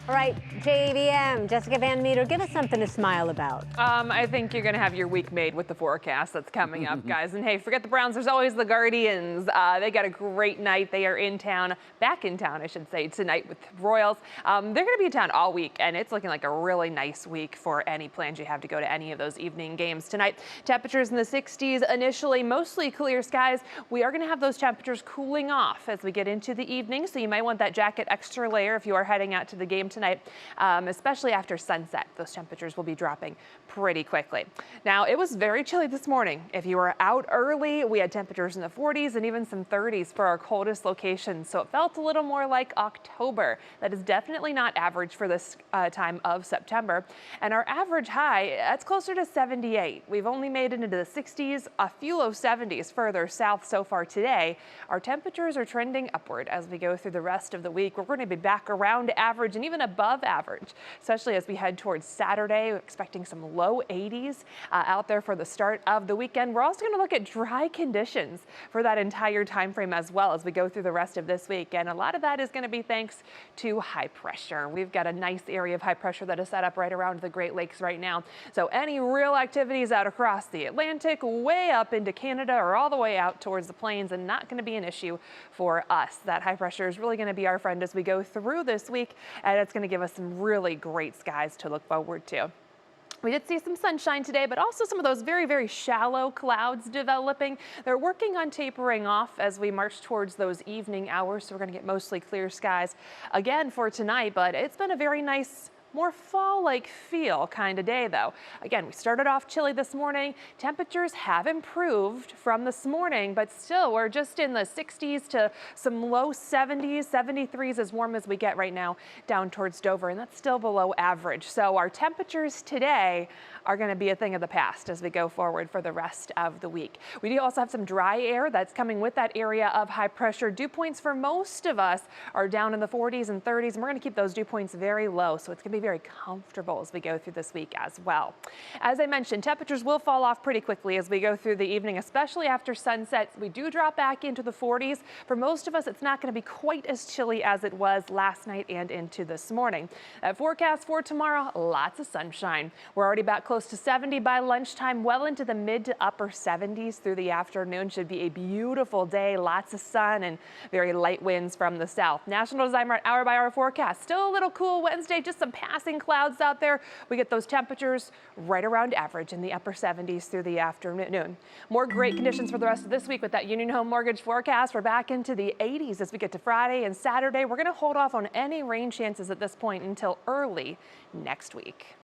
All right, JVM, Jessica Van Meter, give us something to smile about. I think you're going to have your week made with the forecast that's coming up, guys. And hey, forget the Browns. There's always the Guardians. They got a great night. They are in town, back in town, I should say, tonight with Royals. They're going to be in town all week, and it's looking like a really nice week for any plans you have to go to any of those evening games tonight. Temperatures in the 60s initially, mostly clear skies. We are going to have those temperatures cooling off as we get into the evening, so you might want that jacket extra layer if you are heading out to the game tonight, especially after sunset. Those temperatures will be dropping pretty quickly. Now, it was very chilly this morning. If you were out early, we had temperatures in the 40s and even some 30s for our coldest locations, so it felt a little more like October. That is definitely not average for this time of September. And our average high, that's closer to 78. We've only made it into the 60s, a few low 70s further south so far today. Our temperatures are trending upward as we go through the rest of the week. We're going to be back around average and even above average, especially as we head towards Saturday. We're expecting some low 80s out there for the start of the weekend. We're also going to look at dry conditions for that entire time frame as well as we go through the rest of this week. And a lot of that is going to be thanks to high pressure. We've got a nice area of high pressure that is set up right around the Great Lakes right now. So any real activities out across the Atlantic, way up into Canada, or all the way out towards the plains, and not going to be an issue for us. That high pressure is really going to be our friend as we go through this week, and it's going to give us some really great skies to look forward to. We did see some sunshine today, but also some of those very, very shallow clouds developing. They're working on tapering off as we march towards those evening hours, so we're going to get mostly clear skies again for tonight, but it's been a very nice, more fall-like feel kind of day, though. Again, we started off chilly this morning. Temperatures have improved from this morning, but still we're just in the 60s to some low 70s, 73s as warm as we get right now down towards Dover, and that's still below average. So our temperatures today are going to be a thing of the past as we go forward for the rest of the week. We do also have some dry air that's coming with that area of high pressure. Dew points for most of us are down in the 40s and 30s, and we're going to keep those dew points very low, so it's going to be very comfortable as we go through this week as well. As I mentioned, temperatures will fall off pretty quickly as we go through the evening, especially after sunset. We do drop back into the 40s. For most of us, it's not going to be quite as chilly as it was last night and into this morning. That forecast for tomorrow, lots of sunshine. We're already back close to 70 by lunchtime, well into the mid to upper 70s through the afternoon. Should be a beautiful day, lots of sun and very light winds from the south. National Design hour by hour forecast. Still a little cool Wednesday, just some passing clouds out there. We get those temperatures right around average in the upper 70s through the afternoon. More great conditions for the rest of this week with that Union Home Mortgage forecast. We're back into the 80s as we get to Friday and Saturday. We're going to hold off on any rain chances at this point until early next week.